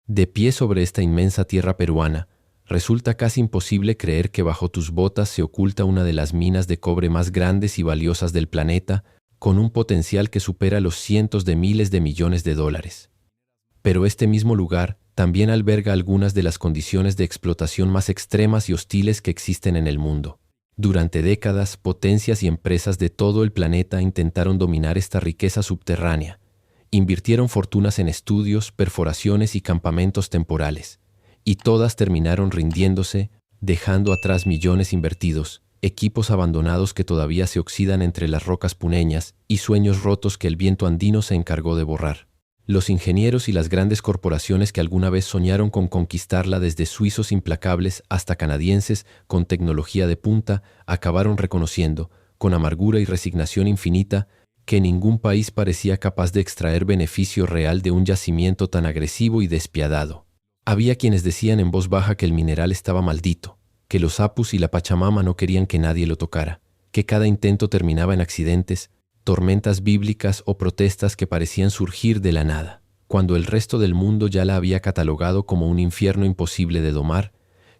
De pie sobre esta inmensa tierra peruana, resulta casi imposible creer que bajo tus botas se oculta una de las minas de cobre más grandes y valiosas del planeta, con un potencial que supera los cientos de miles de millones de dólares. Pero este mismo lugar también alberga algunas de las condiciones de explotación más extremas y hostiles que existen en el mundo. Durante décadas, potencias y empresas de todo el planeta intentaron dominar esta riqueza subterránea. Invirtieron fortunas en estudios, perforaciones y campamentos temporales, y todas terminaron rindiéndose, dejando atrás millones invertidos, equipos abandonados que todavía se oxidan entre las rocas puneñas y sueños rotos que el viento andino se encargó de borrar. Los ingenieros y las grandes corporaciones que alguna vez soñaron con conquistarla, desde suizos implacables hasta canadienses con tecnología de punta, acabaron reconociendo, con amargura y resignación infinita, que ningún país parecía capaz de extraer beneficio real de un yacimiento tan agresivo y despiadado. Había quienes decían en voz baja que el mineral estaba maldito, que los Apus y la Pachamama no querían que nadie lo tocara, que cada intento terminaba en accidentes, tormentas bíblicas o protestas que parecían surgir de la nada. Cuando el resto del mundo ya la había catalogado como un infierno imposible de domar,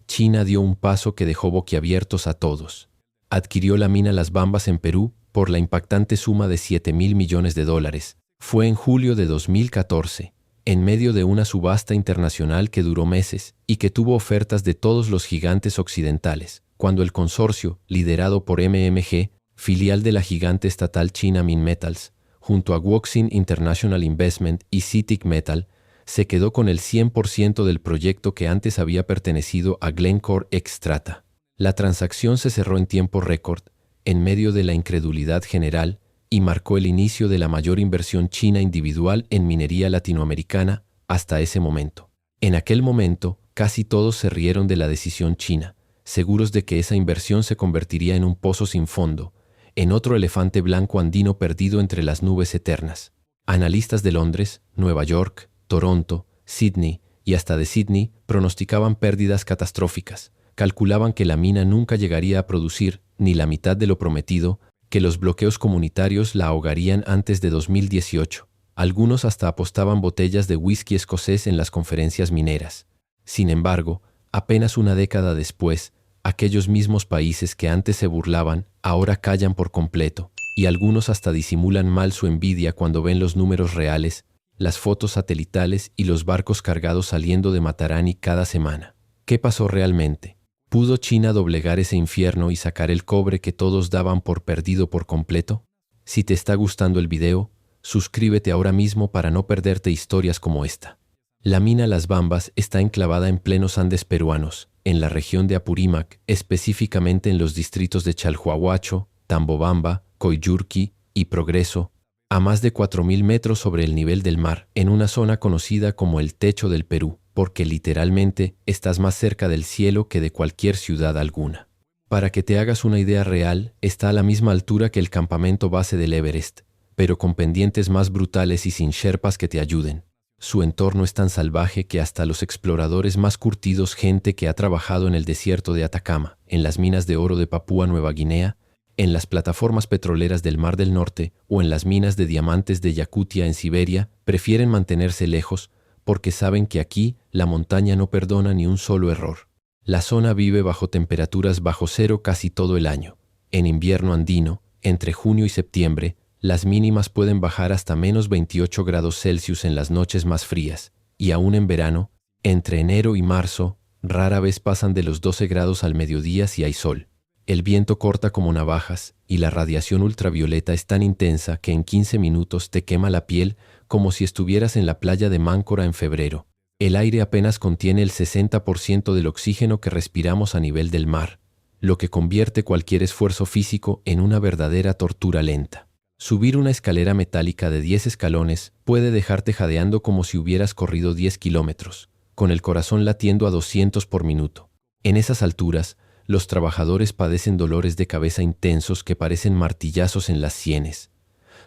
China dio un paso que dejó boquiabiertos a todos. Adquirió la mina Las Bambas en Perú por la impactante suma de $7.000 millones. Fue en julio de 2014, en medio de una subasta internacional que duró meses y que tuvo ofertas de todos los gigantes occidentales, cuando el consorcio, liderado por MMG, filial de la gigante estatal China Minmetals, junto a Woxin International Investment y CITIC Metal, se quedó con el 100% del proyecto que antes había pertenecido a Glencore Xstrata. La transacción se cerró en tiempo récord, en medio de la incredulidad general, y marcó el inicio de la mayor inversión china individual en minería latinoamericana hasta ese momento. En aquel momento, casi todos se rieron de la decisión china, seguros de que esa inversión se convertiría en un pozo sin fondo, en otro elefante blanco andino perdido entre las nubes eternas. Analistas de Londres, Nueva York, Toronto, Sydney y hasta de Sydney pronosticaban pérdidas catastróficas. Calculaban que la mina nunca llegaría a producir ni la mitad de lo prometido, que los bloqueos comunitarios la ahogarían antes de 2018. Algunos hasta apostaban botellas de whisky escocés en las conferencias mineras. Sin embargo, apenas una década después, aquellos mismos países que antes se burlaban, ahora callan por completo, y algunos hasta disimulan mal su envidia cuando ven los números reales, las fotos satelitales y los barcos cargados saliendo de Matarani cada semana. ¿Qué pasó realmente? ¿Pudo China doblegar ese infierno y sacar el cobre que todos daban por perdido por completo? Si te está gustando el video, suscríbete ahora mismo para no perderte historias como esta. La mina Las Bambas está enclavada en plenos Andes peruanos, en la región de Apurímac, específicamente en los distritos de Chalhuahuacho, Tambobamba, Coyurqui y Progreso, a más de 4.000 metros sobre el nivel del mar, en una zona conocida como el Techo del Perú, porque literalmente estás más cerca del cielo que de cualquier ciudad alguna. Para que te hagas una idea real, está a la misma altura que el campamento base del Everest, pero con pendientes más brutales y sin sherpas que te ayuden. Su entorno es tan salvaje que hasta los exploradores más curtidos, gente que ha trabajado en el desierto de Atacama, en las minas de oro de Papúa Nueva Guinea, en las plataformas petroleras del Mar del Norte o en las minas de diamantes de Yakutia en Siberia, prefieren mantenerse lejos porque saben que aquí la montaña no perdona ni un solo error. La zona vive bajo temperaturas bajo cero casi todo el año. En invierno andino, entre junio y septiembre, las mínimas pueden bajar hasta menos 28 grados Celsius en las noches más frías, y aún en verano, entre enero y marzo, rara vez pasan de los 12 grados al mediodía si hay sol. El viento corta como navajas, y la radiación ultravioleta es tan intensa que en 15 minutos te quema la piel como si estuvieras en la playa de Máncora en febrero. El aire apenas contiene el 60% del oxígeno que respiramos a nivel del mar, lo que convierte cualquier esfuerzo físico en una verdadera tortura lenta. Subir una escalera metálica de 10 escalones puede dejarte jadeando como si hubieras corrido 10 kilómetros, con el corazón latiendo a 200 por minuto. En esas alturas, los trabajadores padecen dolores de cabeza intensos que parecen martillazos en las sienes,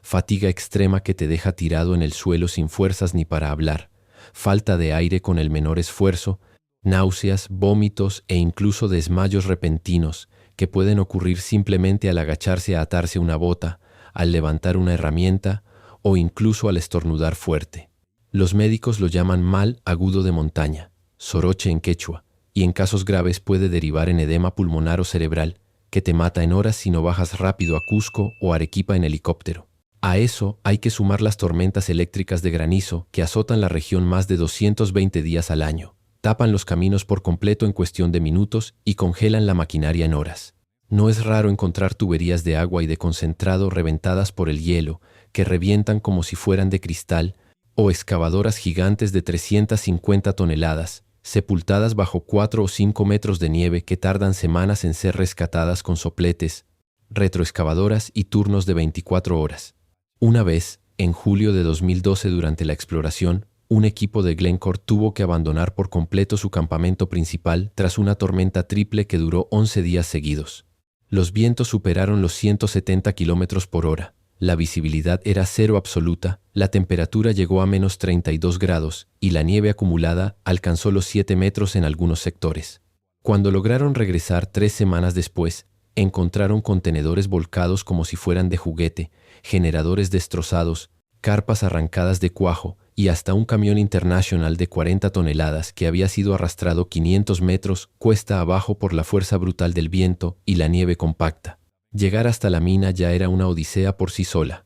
fatiga extrema que te deja tirado en el suelo sin fuerzas ni para hablar, falta de aire con el menor esfuerzo, náuseas, vómitos e incluso desmayos repentinos que pueden ocurrir simplemente al agacharse a atarse una bota, al levantar una herramienta o incluso al estornudar fuerte. Los médicos lo llaman mal agudo de montaña, soroche en quechua, y en casos graves puede derivar en edema pulmonar o cerebral, que te mata en horas si no bajas rápido a Cusco o Arequipa en helicóptero. A eso hay que sumar las tormentas eléctricas de granizo que azotan la región más de 220 días al año, tapan los caminos por completo en cuestión de minutos y congelan la maquinaria en horas. No es raro encontrar tuberías de agua y de concentrado reventadas por el hielo, que revientan como si fueran de cristal, o excavadoras gigantes de 350 toneladas, sepultadas bajo 4 o 5 metros de nieve que tardan semanas en ser rescatadas con sopletes, retroexcavadoras y turnos de 24 horas. Una vez, en julio de 2012 durante la exploración, un equipo de Glencore tuvo que abandonar por completo su campamento principal tras una tormenta triple que duró 11 días seguidos. Los vientos superaron los 170 kilómetros por hora. La visibilidad era cero absoluta, la temperatura llegó a menos 32 grados y la nieve acumulada alcanzó los 7 metros en algunos sectores. Cuando lograron regresar 3 semanas después, encontraron contenedores volcados como si fueran de juguete, generadores destrozados, carpas arrancadas de cuajo y hasta un camión International de 40 toneladas que había sido arrastrado 500 metros cuesta abajo por la fuerza brutal del viento y la nieve compacta. Llegar hasta la mina ya era una odisea por sí sola.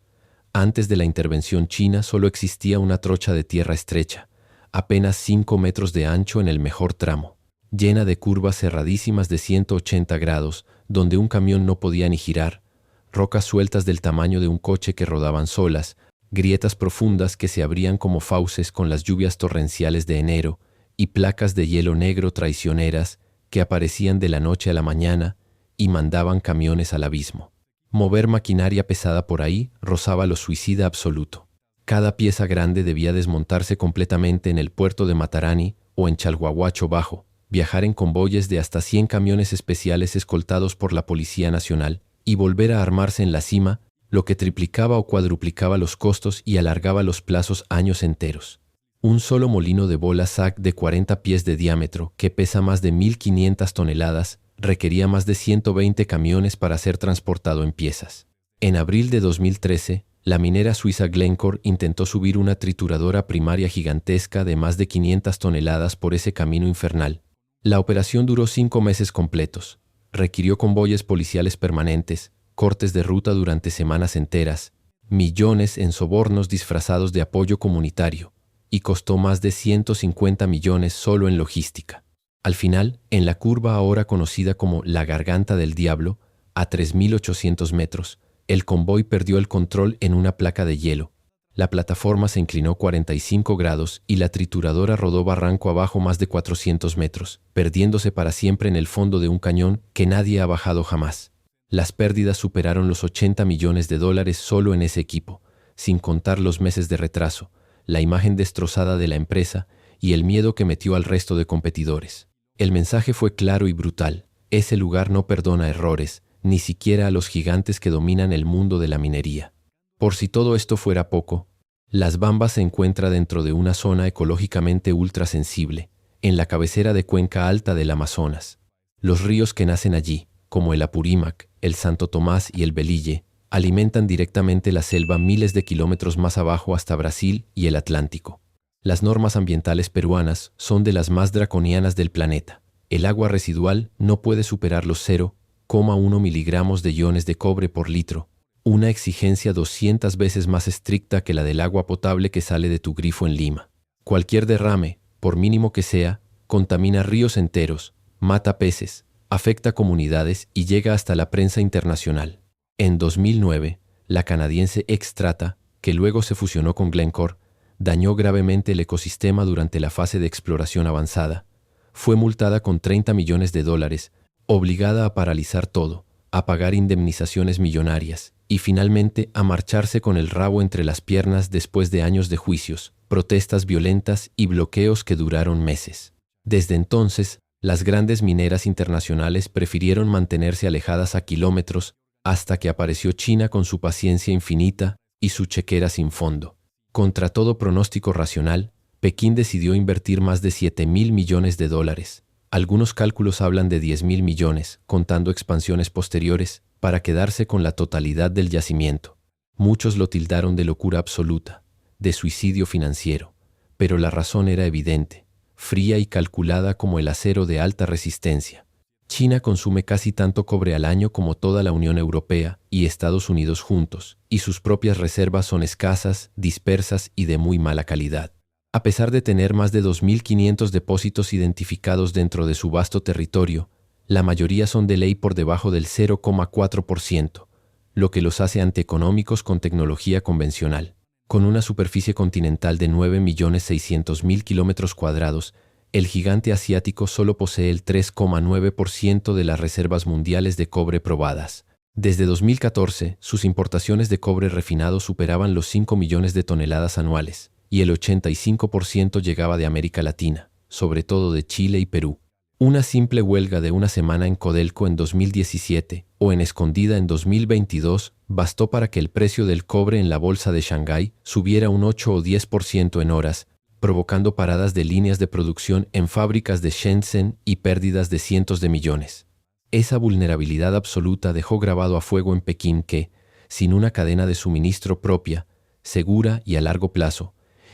Antes de la intervención china solo existía una trocha de tierra estrecha, apenas 5 metros de ancho en el mejor tramo, llena de curvas cerradísimas de 180 grados, donde un camión no podía ni girar, rocas sueltas del tamaño de un coche que rodaban solas, grietas profundas que se abrían como fauces con las lluvias torrenciales de enero y placas de hielo negro traicioneras que aparecían de la noche a la mañana y mandaban camiones al abismo. Mover maquinaria pesada por ahí rozaba lo suicida absoluto. Cada pieza grande debía desmontarse completamente en el puerto de Matarani o en Chalhuahuacho Bajo, viajar en convoyes de hasta 100 camiones especiales escoltados por la Policía Nacional y volver a armarse en la cima, lo que triplicaba o cuadruplicaba los costos y alargaba los plazos años enteros. Un solo molino de bola SAC de 40 pies de diámetro, que pesa más de 1.500 toneladas, requería más de 120 camiones para ser transportado en piezas. En abril de 2013, la minera suiza Glencore intentó subir una trituradora primaria gigantesca de más de 500 toneladas por ese camino infernal. La operación duró 5 meses completos. Requirió convoyes policiales permanentes, cortes de ruta durante semanas enteras, millones en sobornos disfrazados de apoyo comunitario, y costó más de 150 millones solo en logística. Al final, en la curva ahora conocida como la Garganta del Diablo, a 3.800 metros, el convoy perdió el control en una placa de hielo. La plataforma se inclinó 45 grados y la trituradora rodó barranco abajo más de 400 metros, perdiéndose para siempre en el fondo de un cañón que nadie ha bajado jamás. Las pérdidas superaron los 80 millones de dólares solo en ese equipo, sin contar los meses de retraso, la imagen destrozada de la empresa y el miedo que metió al resto de competidores. El mensaje fue claro y brutal: ese lugar no perdona errores, ni siquiera a los gigantes que dominan el mundo de la minería. Por si todo esto fuera poco, Las Bambas se encuentra dentro de una zona ecológicamente ultrasensible, en la cabecera de cuenca alta del Amazonas. Los ríos que nacen allí, como el Apurímac, el Santo Tomás y el Belille, alimentan directamente la selva miles de kilómetros más abajo hasta Brasil y el Atlántico. Las normas ambientales peruanas son de las más draconianas del planeta. El agua residual no puede superar los 0,1 miligramos de iones de cobre por litro, una exigencia 200 veces más estricta que la del agua potable que sale de tu grifo en Lima. Cualquier derrame, por mínimo que sea, contamina ríos enteros, mata peces, afecta comunidades y llega hasta la prensa internacional. En 2009, la canadiense Xstrata, que luego se fusionó con Glencore, dañó gravemente el ecosistema durante la fase de exploración avanzada. Fue multada con $30 millones, obligada a paralizar todo, a pagar indemnizaciones millonarias y finalmente a marcharse con el rabo entre las piernas después de años de juicios, protestas violentas y bloqueos que duraron meses. Desde entonces, las grandes mineras internacionales prefirieron mantenerse alejadas a kilómetros hasta que apareció China con su paciencia infinita y su chequera sin fondo. Contra todo pronóstico racional, Pekín decidió invertir más de $7.000 millones. Algunos cálculos hablan de 10.000 millones, contando expansiones posteriores, para quedarse con la totalidad del yacimiento. Muchos lo tildaron de locura absoluta, de suicidio financiero, pero la razón era evidente, fría y calculada como el acero de alta resistencia. China consume casi tanto cobre al año como toda la Unión Europea y Estados Unidos juntos, y sus propias reservas son escasas, dispersas y de muy mala calidad. A pesar de tener más de 2.500 depósitos identificados dentro de su vasto territorio, la mayoría son de ley por debajo del 0,4%, lo que los hace antieconómicos con tecnología convencional. Con una superficie continental de 9.600.000 kilómetros cuadrados, el gigante asiático solo posee el 3,9% de las reservas mundiales de cobre probadas. Desde 2014, sus importaciones de cobre refinado superaban los 5 millones de toneladas anuales, y el 85% llegaba de América Latina, sobre todo de Chile y Perú. Una simple huelga de una semana en Codelco en 2017 o en Escondida en 2022 bastó para que el precio del cobre en la bolsa de Shanghái subiera un 8 o 10% en horas, provocando paradas de líneas de producción en fábricas de Shenzhen y pérdidas de cientos de millones. Esa vulnerabilidad absoluta dejó grabado a fuego en Pekín que, sin una cadena de suministro propia, segura y a largo plazo,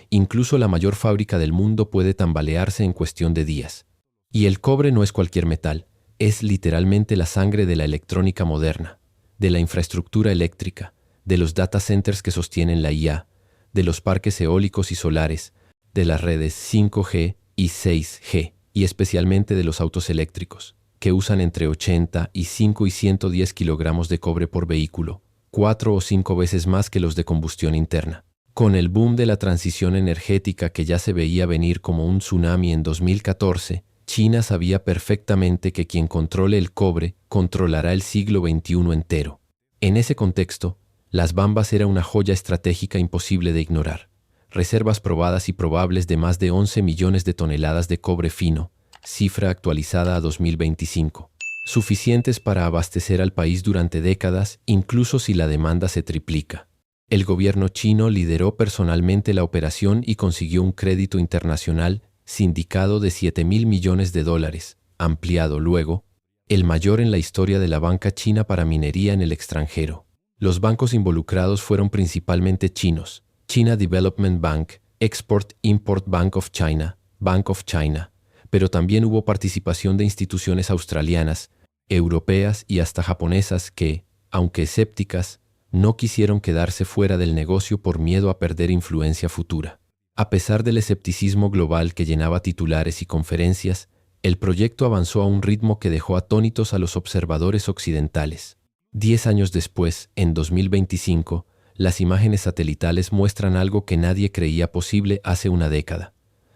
incluso la mayor fábrica del mundo puede tambalearse en cuestión de días. Y el cobre no es cualquier metal, es literalmente la sangre de la electrónica moderna, de la infraestructura eléctrica, de los data centers que sostienen la IA, de los parques eólicos y solares, de las redes 5G y 6G, y especialmente de los autos eléctricos, que usan entre 85 y 110 kilogramos de cobre por vehículo, 4 o 5 veces más que los de combustión interna. Con el boom de la transición energética que ya se veía venir como un tsunami en 2014, China sabía perfectamente que quien controle el cobre controlará el siglo XXI entero. En ese contexto, las Bambas era una joya estratégica imposible de ignorar. Reservas probadas y probables de más de 11 millones de toneladas de cobre fino, cifra actualizada a 2025, suficientes para abastecer al país durante décadas, incluso si la demanda se triplica. El gobierno chino lideró personalmente la operación y consiguió un crédito internacional sindicado de $7.000 millones, ampliado luego, el mayor en la historia de la banca china para minería en el extranjero. Los bancos involucrados fueron principalmente chinos: China Development Bank, Export-Import Bank of China, pero también hubo participación de instituciones australianas, europeas y hasta japonesas que, aunque escépticas, no quisieron quedarse fuera del negocio por miedo a perder influencia futura. A pesar del escepticismo global que llenaba titulares y conferencias, el proyecto avanzó a un ritmo que dejó atónitos a los observadores occidentales. 10 años después, en 2025, las imágenes satelitales muestran algo que nadie creía posible hace una década.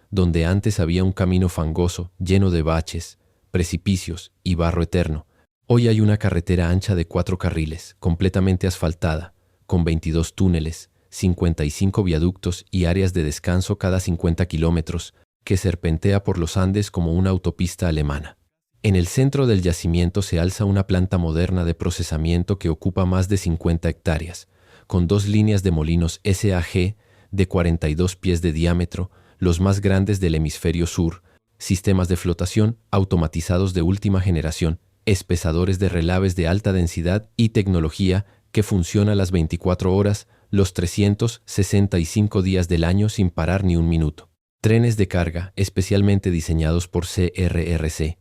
Donde antes había un camino fangoso, lleno de baches, precipicios y barro eterno, hoy hay una carretera ancha de 4 carriles, completamente asfaltada, con 22 túneles, 55 viaductos y áreas de descanso cada 50 kilómetros, que serpentea por los Andes como una autopista alemana. En el centro del yacimiento se alza una planta moderna de procesamiento que ocupa más de 50 hectáreas, con 2 líneas de molinos SAG de 42 pies de diámetro, los más grandes del hemisferio sur, sistemas de flotación automatizados de última generación, espesadores de relaves de alta densidad y tecnología que funciona las 24 horas, los 365 días del año sin parar ni un minuto. Trenes de carga especialmente diseñados por CRRC,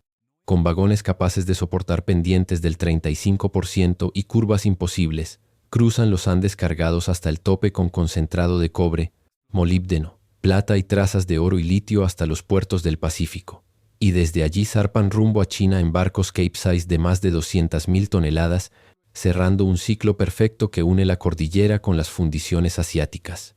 con vagones capaces de soportar pendientes del 35% y curvas imposibles, cruzan los Andes cargados hasta el tope con concentrado de cobre, molibdeno, plata y trazas de oro y litio hasta los puertos del Pacífico. Y desde allí zarpan rumbo a China en barcos Capesize de más de 200.000 toneladas, cerrando un ciclo perfecto que une la cordillera con las fundiciones asiáticas.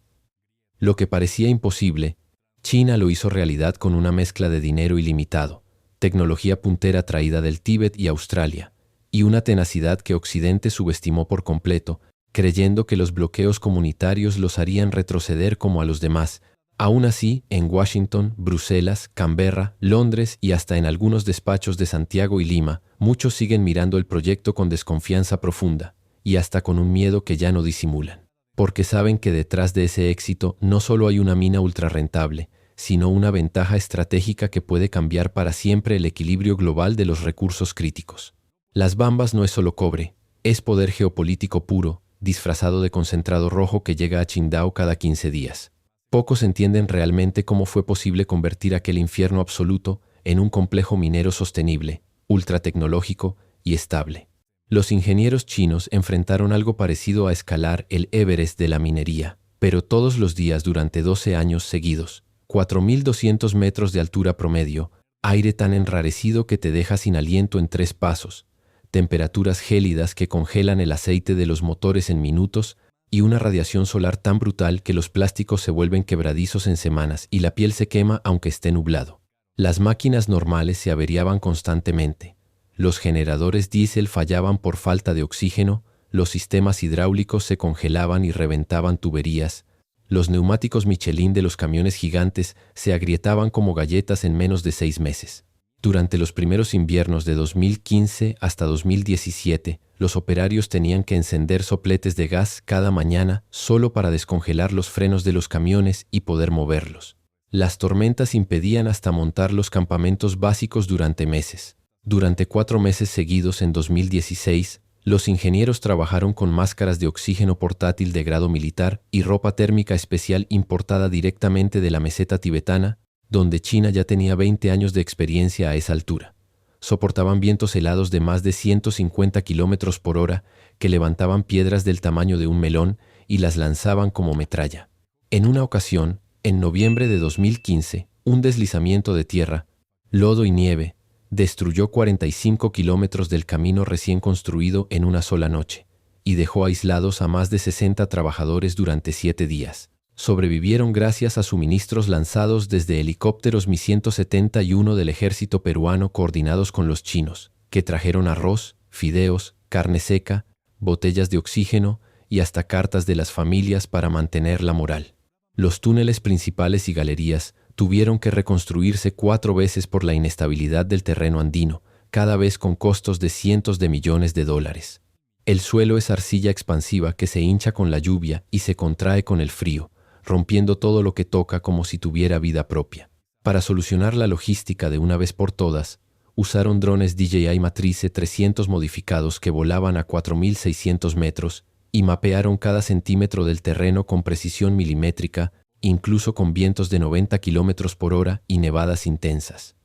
Lo que parecía imposible, China lo hizo realidad con una mezcla de dinero ilimitado, tecnología puntera traída del Tíbet y Australia, y una tenacidad que Occidente subestimó por completo, creyendo que los bloqueos comunitarios los harían retroceder como a los demás. Aún así, en Washington, Bruselas, Canberra, Londres y hasta en algunos despachos de Santiago y Lima, muchos siguen mirando el proyecto con desconfianza profunda, y hasta con un miedo que ya no disimulan. Porque saben que detrás de ese éxito no solo hay una mina ultrarrentable, sino una ventaja estratégica que puede cambiar para siempre el equilibrio global de los recursos críticos. Las Bambas no es solo cobre, es poder geopolítico puro, disfrazado de concentrado rojo que llega a Qingdao cada 15 días. Pocos entienden realmente cómo fue posible convertir aquel infierno absoluto en un complejo minero sostenible, ultratecnológico y estable. Los ingenieros chinos enfrentaron algo parecido a escalar el Everest de la minería, pero todos los días durante 12 años seguidos, 4.200 metros de altura promedio, aire tan enrarecido que te deja sin aliento en 3 pasos, temperaturas gélidas que congelan el aceite de los motores en minutos y una radiación solar tan brutal que los plásticos se vuelven quebradizos en semanas y la piel se quema aunque esté nublado. Las máquinas normales se averiaban constantemente. Los generadores diésel fallaban por falta de oxígeno, los sistemas hidráulicos se congelaban y reventaban tuberías, los neumáticos Michelin de los camiones gigantes se agrietaban como galletas en menos de 6 meses. Durante los primeros inviernos de 2015 hasta 2017, los operarios tenían que encender sopletes de gas cada mañana solo para descongelar los frenos de los camiones y poder moverlos. Las tormentas impedían hasta montar los campamentos básicos durante meses. Durante 4 meses seguidos en 2016, los ingenieros trabajaron con máscaras de oxígeno portátil de grado militar y ropa térmica especial importada directamente de la meseta tibetana, donde China ya tenía 20 años de experiencia a esa altura. Soportaban vientos helados de más de 150 kilómetros por hora que levantaban piedras del tamaño de un melón y las lanzaban como metralla. En una ocasión, en noviembre de 2015, un deslizamiento de tierra, lodo y nieve destruyó 45 kilómetros del camino recién construido en una sola noche y dejó aislados a más de 60 trabajadores durante 7 días. Sobrevivieron gracias a suministros lanzados desde helicópteros Mi-171 del ejército peruano coordinados con los chinos, que trajeron arroz, fideos, carne seca, botellas de oxígeno y hasta cartas de las familias para mantener la moral. Los túneles principales y galerías tuvieron que reconstruirse 4 veces por la inestabilidad del terreno andino, cada vez con costos de cientos de millones de dólares. El suelo es arcilla expansiva que se hincha con la lluvia y se contrae con el frío, rompiendo todo lo que toca como si tuviera vida propia. Para solucionar la logística de una vez por todas, usaron drones DJI Matrice 300 modificados que volaban a 4.600 metros y mapearon cada centímetro del terreno con precisión milimétrica, incluso con vientos de 90 kilómetros por hora y nevadas intensas.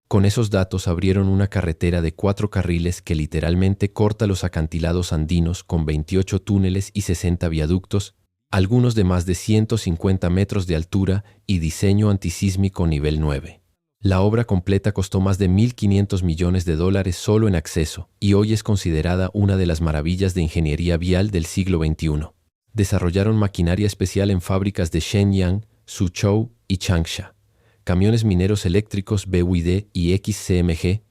Con esos datos abrieron una carretera de 4 carriles que literalmente corta los acantilados andinos con 28 túneles y 60 viaductos, algunos de más de 150 metros de altura y diseño antisísmico nivel 9. La obra completa costó más de 1.500 millones de dólares solo en acceso y hoy es considerada una de las maravillas de ingeniería vial del siglo XXI. Desarrollaron maquinaria especial en fábricas de Shenyang, Suzhou y Changsha, camiones mineros eléctricos BYD y XCMG,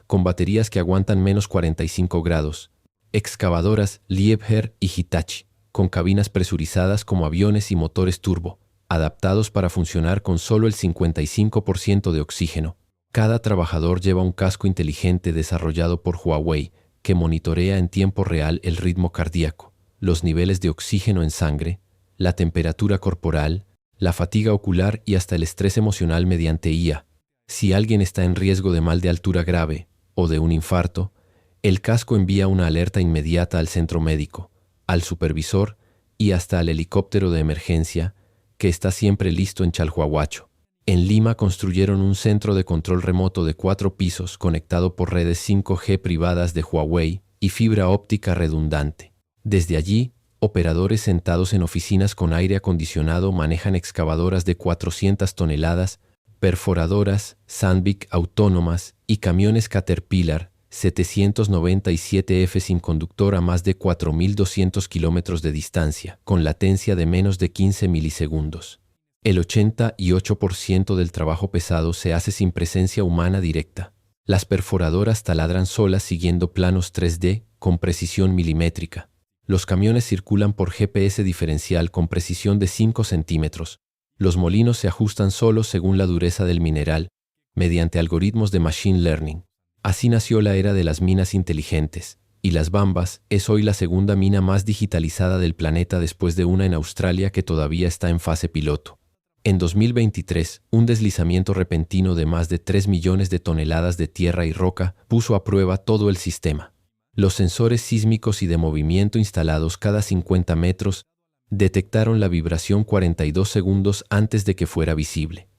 con baterías que aguantan menos 45 grados, excavadoras Liebherr y Hitachi, con cabinas presurizadas como aviones y motores turbo, adaptados para funcionar con solo el 55% de oxígeno. Cada trabajador lleva un casco inteligente desarrollado por Huawei que monitorea en tiempo real el ritmo cardíaco, los niveles de oxígeno en sangre, la temperatura corporal, la fatiga ocular y hasta el estrés emocional mediante IA. Si alguien está en riesgo de mal de altura grave o de un infarto, el casco envía una alerta inmediata al centro médico, al supervisor y hasta al helicóptero de emergencia, que está siempre listo en Chalhuahuacho. En Lima construyeron un centro de control remoto de 4 pisos conectado por redes 5G privadas de Huawei y fibra óptica redundante. Desde allí, operadores sentados en oficinas con aire acondicionado manejan excavadoras de 400 toneladas, perforadoras, Sandvik autónomas y camiones Caterpillar 797F sin conductor a más de 4.200 kilómetros de distancia, con latencia de menos de 15 milisegundos. El 88% del trabajo pesado se hace sin presencia humana directa. Las perforadoras taladran solas siguiendo planos 3D con precisión milimétrica. Los camiones circulan por GPS diferencial con precisión de 5 centímetros. Los molinos se ajustan solos según la dureza del mineral, mediante algoritmos de machine learning. Así nació la era de las minas inteligentes, y Las Bambas es hoy la segunda mina más digitalizada del planeta después de una en Australia que todavía está en fase piloto. En 2023, un deslizamiento repentino de más de 3 millones de toneladas de tierra y roca puso a prueba todo el sistema. Los sensores sísmicos y de movimiento instalados cada 50 metros Detectaron la vibración 42 segundos antes de que fuera visible.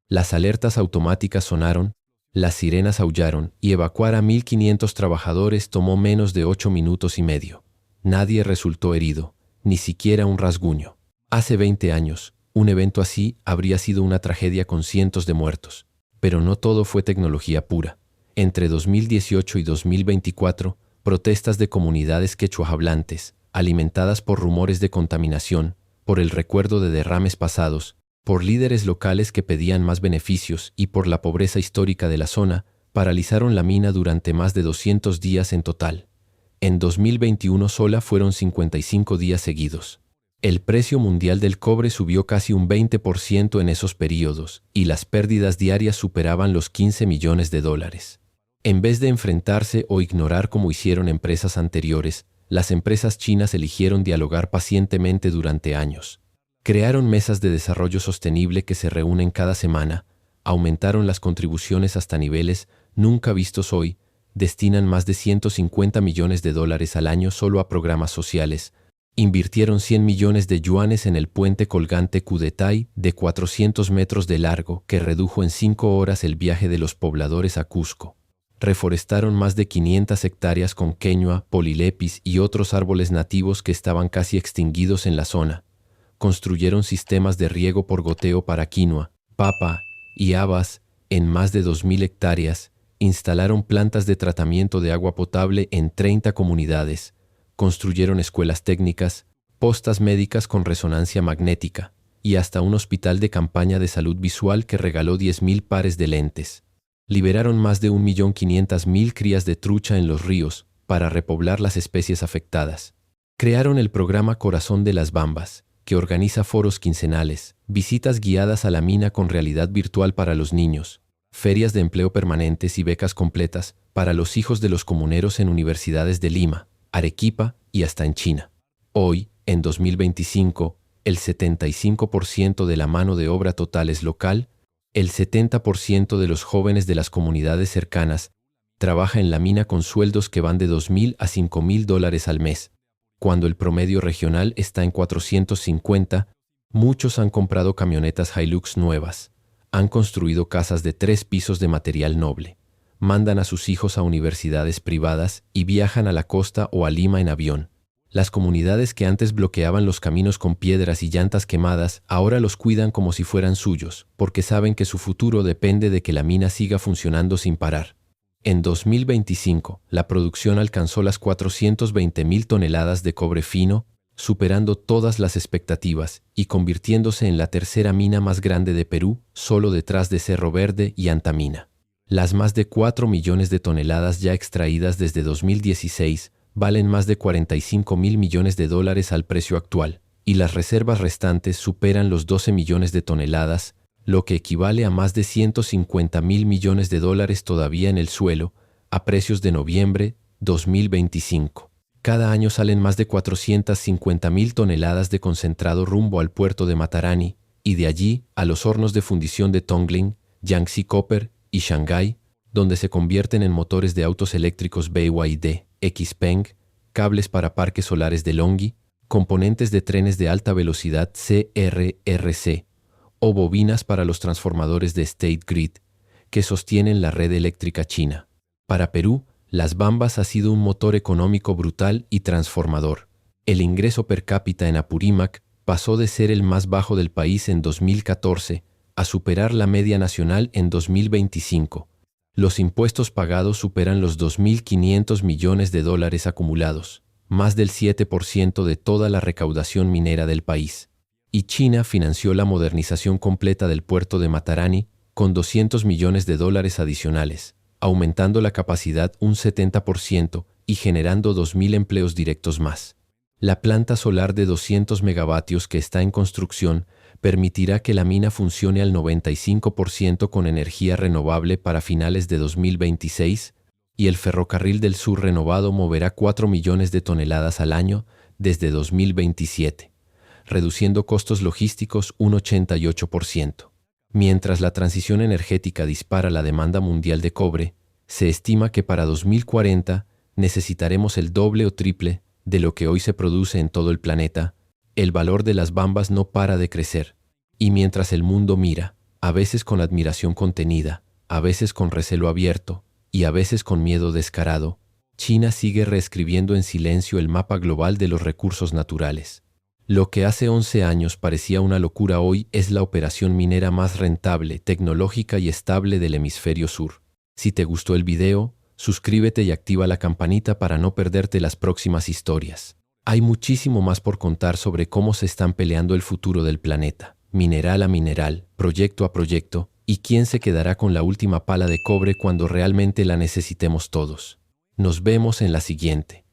Las alertas automáticas sonaron, las sirenas aullaron y evacuar a 1.500 trabajadores tomó menos de 8 minutos y medio. Nadie resultó herido, ni siquiera un rasguño. Hace 20 años, un evento así habría sido una tragedia con cientos de muertos. Pero no todo fue tecnología pura. Entre 2018 y 2024, protestas de comunidades quechua-hablantes, alimentadas por rumores de contaminación, por el recuerdo de derrames pasados, por líderes locales que pedían más beneficios y por la pobreza histórica de la zona, paralizaron la mina durante más de 200 días en total. En 2021 sola fueron 55 días seguidos. El precio mundial del cobre subió casi un 20% en esos periodos, y las pérdidas diarias superaban los 15 millones de dólares. En vez de enfrentarse o ignorar como hicieron empresas anteriores, las empresas chinas eligieron dialogar pacientemente durante años. Crearon mesas de desarrollo sostenible que se reúnen cada semana, aumentaron las contribuciones hasta niveles nunca vistos hoy, destinan más de 150 millones de dólares al año solo a programas sociales, invirtieron 100 millones de yuanes en el puente colgante Cudetai de 400 metros de largo que redujo en 5 horas el viaje de los pobladores a Cusco. Reforestaron más de 500 hectáreas con queñua, polilepis y otros árboles nativos que estaban casi extinguidos en la zona. Construyeron sistemas de riego por goteo para quinoa, papa y habas en más de 2.000 hectáreas. Instalaron plantas de tratamiento de agua potable en 30 comunidades. Construyeron escuelas técnicas, postas médicas con resonancia magnética y hasta un hospital de campaña de salud visual que regaló 10.000 pares de lentes. Liberaron más de 1.500.000 crías de trucha en los ríos para repoblar las especies afectadas. Crearon el programa Corazón de las Bambas, que organiza foros quincenales, visitas guiadas a la mina con realidad virtual para los niños, ferias de empleo permanentes y becas completas para los hijos de los comuneros en universidades de Lima, Arequipa y hasta en China. Hoy, en 2025, el 75% de la mano de obra total es local, el 70% de los jóvenes de las comunidades cercanas trabaja en la mina con sueldos que van de $2.000 a $5.000 al mes. Cuando el promedio regional está en 450, muchos han comprado camionetas Hilux nuevas, han construido casas de 3 pisos de material noble, mandan a sus hijos a universidades privadas y viajan a la costa o a Lima en avión. Las comunidades que antes bloqueaban los caminos con piedras y llantas quemadas ahora los cuidan como si fueran suyos, porque saben que su futuro depende de que la mina siga funcionando sin parar. En 2025, la producción alcanzó las 420.000 toneladas de cobre fino, superando todas las expectativas y convirtiéndose en la tercera mina más grande de Perú, solo detrás de Cerro Verde y Antamina. Las más de 4 millones de toneladas ya extraídas desde 2016 valen más de 45.000 millones de dólares al precio actual, y las reservas restantes superan los 12 millones de toneladas, lo que equivale a más de 150.000 millones de dólares todavía en el suelo, a precios de noviembre 2025. Cada año salen más de 450.000 toneladas de concentrado rumbo al puerto de Matarani, y de allí a los hornos de fundición de Tongling, Yangtze Copper y Shanghái, donde se convierten en motores de autos eléctricos BYD, Xpeng, cables para parques solares de Longhi, componentes de trenes de alta velocidad CRRC, o bobinas para los transformadores de State Grid, que sostienen la red eléctrica china. Para Perú, Las Bambas ha sido un motor económico brutal y transformador. El ingreso per cápita en Apurímac pasó de ser el más bajo del país en 2014 a superar la media nacional en 2025. Los impuestos pagados superan los 2.500 millones de dólares acumulados, más del 7% de toda la recaudación minera del país. Y China financió la modernización completa del puerto de Matarani con 200 millones de dólares adicionales, aumentando la capacidad un 70% y generando 2.000 empleos directos más. La planta solar de 200 megavatios que está en construcción permitirá que la mina funcione al 95% con energía renovable para finales de 2026, y el ferrocarril del sur renovado moverá 4 millones de toneladas al año desde 2027, reduciendo costos logísticos un 88%. Mientras la transición energética dispara la demanda mundial de cobre, se estima que para 2040 necesitaremos el doble o triple de lo que hoy se produce en todo el planeta, El valor de las bambas no para de crecer. Y mientras el mundo mira, a veces con admiración contenida, a veces con recelo abierto y a veces con miedo descarado, China sigue reescribiendo en silencio el mapa global de los recursos naturales. Lo que hace 11 años parecía una locura hoy es la operación minera más rentable, tecnológica y estable del hemisferio sur. Si te gustó el video, suscríbete y activa la campanita para no perderte las próximas historias. Hay muchísimo más por contar sobre cómo se están peleando el futuro del planeta, mineral a mineral, proyecto a proyecto, y quién se quedará con la última pala de cobre cuando realmente la necesitemos todos. Nos vemos en la siguiente.